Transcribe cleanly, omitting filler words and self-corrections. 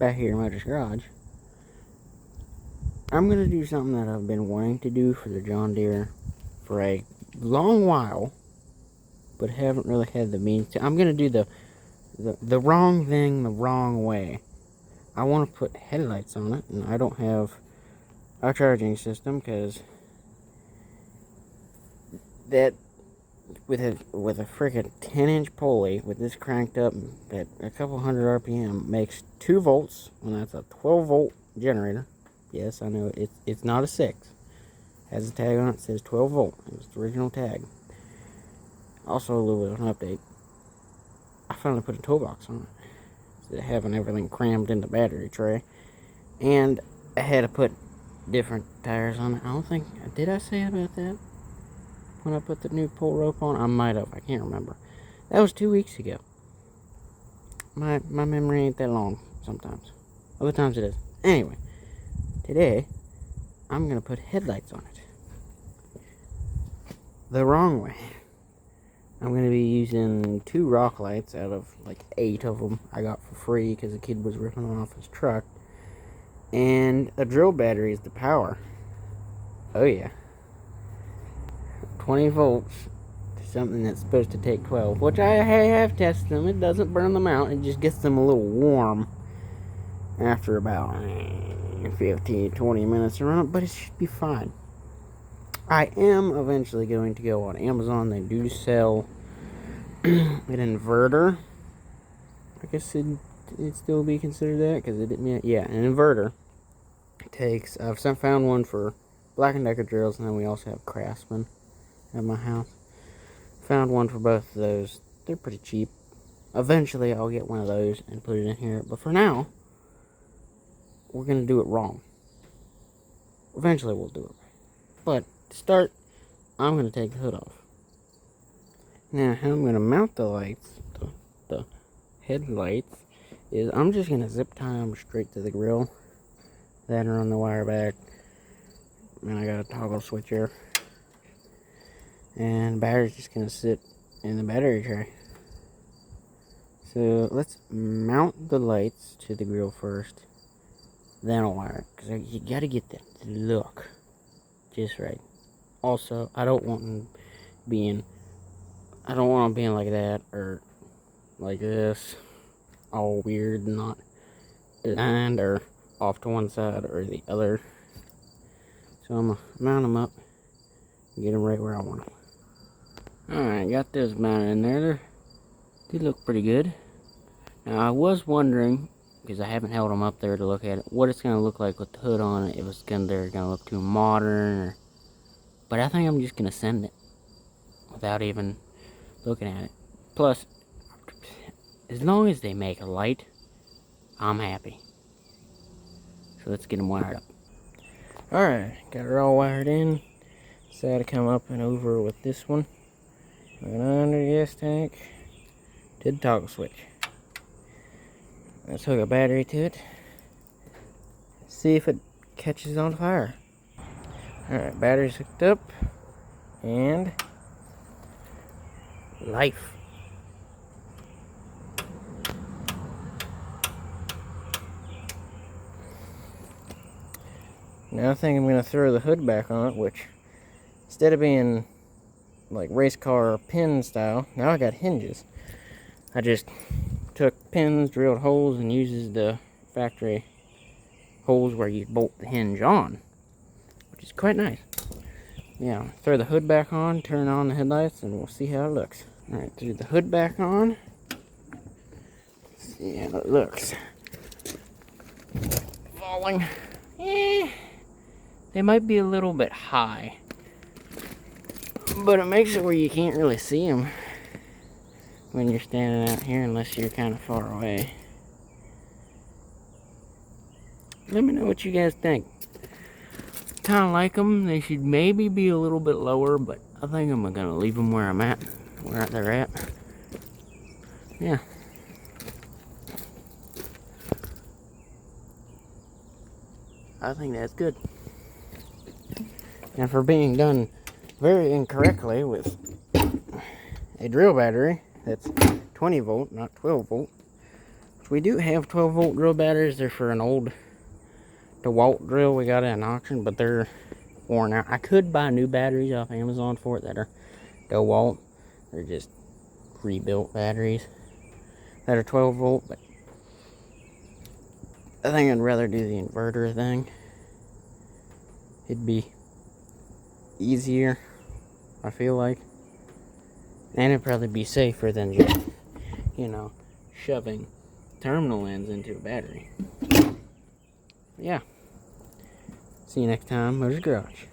back here in Mother's Garage, I'm going to do something that I've been wanting to do for the John Deere for a long while, but haven't really had the means to. I'm going to do the wrong thing the wrong way. I want to put headlights on it, and I don't have a charging system because that with a freaking 10-inch pulley with this cranked up at a couple hundred RPM makes 2 volts, and that's a 12-volt generator. Yes, I know it's not a 6. Has a tag on it that says 12 volt. It was the original tag. Also, a little bit of an update. I finally put a toolbox on it instead of having everything crammed in the battery tray. And I had to put different tires on it. I don't think, did I say about that when I put the new pull rope on? I might have. I can't remember. That was 2 weeks ago. My memory ain't that long sometimes. Other times it is. Anyway, today I'm going to put headlights on it. The wrong way. I'm going to be using 2 rock lights out of like 8 of them I got for free because the kid was ripping them off his truck. And a drill battery is the power. Oh yeah. 20 volts to something that's supposed to take 12. Which I have tested them. It doesn't burn them out. It just gets them a little warm after about 15-20 minutes around. But it should be fine. I am eventually going to go on Amazon. They do sell an inverter. I guess it'd still be considered that because it didn't. Yeah, an inverter takes. I've found one for Black & Decker drills, and then we also have Craftsman at my house. Found one for both of those. They're pretty cheap. Eventually, I'll get one of those and put it in here. But for now, we're gonna do it wrong. Eventually, we'll do it right. But to start, I'm going to take the hood off. Now, how I'm going to mount the lights, the headlights, is I'm just going to zip tie them straight to the grill. Then run the wire back. And I got a toggle switch here. And the battery's just going to sit in the battery tray. So, let's mount the lights to the grill first. Then I'll wire it. Because you got to get the look just right. Also, I don't want them being like that or like this, all weird, not aligned or off to one side or the other. So I'm gonna mount them up and get them right where I want them. Alright, got those mounted in there. They look pretty good. Now I was wondering, because I haven't held them up there to look at it, what it's gonna look like with the hood on it. If they're gonna look too modern, but I think I'm just gonna send it without even looking at it. Plus, as long as they make a light, I'm happy. So let's get them wired up. Alright, got her all wired in. Decided to come up and over with this one. Went under the gas tank. Did the toggle switch. Let's hook a battery to it. See if it catches on fire. Alright, battery's hooked up. And life. Now I think I'm going to throw the hood back on it, which instead of being like race car pin style, now I got hinges. I just took pins, drilled holes, and uses the factory holes where you bolt the hinge on, which is quite nice. Yeah, throw the hood back on, turn on the headlights, and we'll see how it looks. Alright, threw the hood back on. See how it looks. Falling. They might be a little bit high, but it makes it where you can't really see them when you're standing out here unless you're kind of far away. Let me know what you guys think. Kind of like them. They should maybe be a little bit lower, but I think I'm going to leave them where I'm at, where they're at. Yeah. I think that's good. And for being done very incorrectly with a drill battery that's 20 volt, not 12 volt, we do have 12-volt drill batteries. They're for an old DeWalt drill we got at an auction, but they're worn out. I could buy new batteries off Amazon for it that are DeWalt. They're just rebuilt batteries that are 12-volt, but I think I'd rather do the inverter thing. It'd be easier, I feel like, and it'd probably be safer than just, shoving terminal ends into a battery. Yeah. See you next time, Motorz Garage.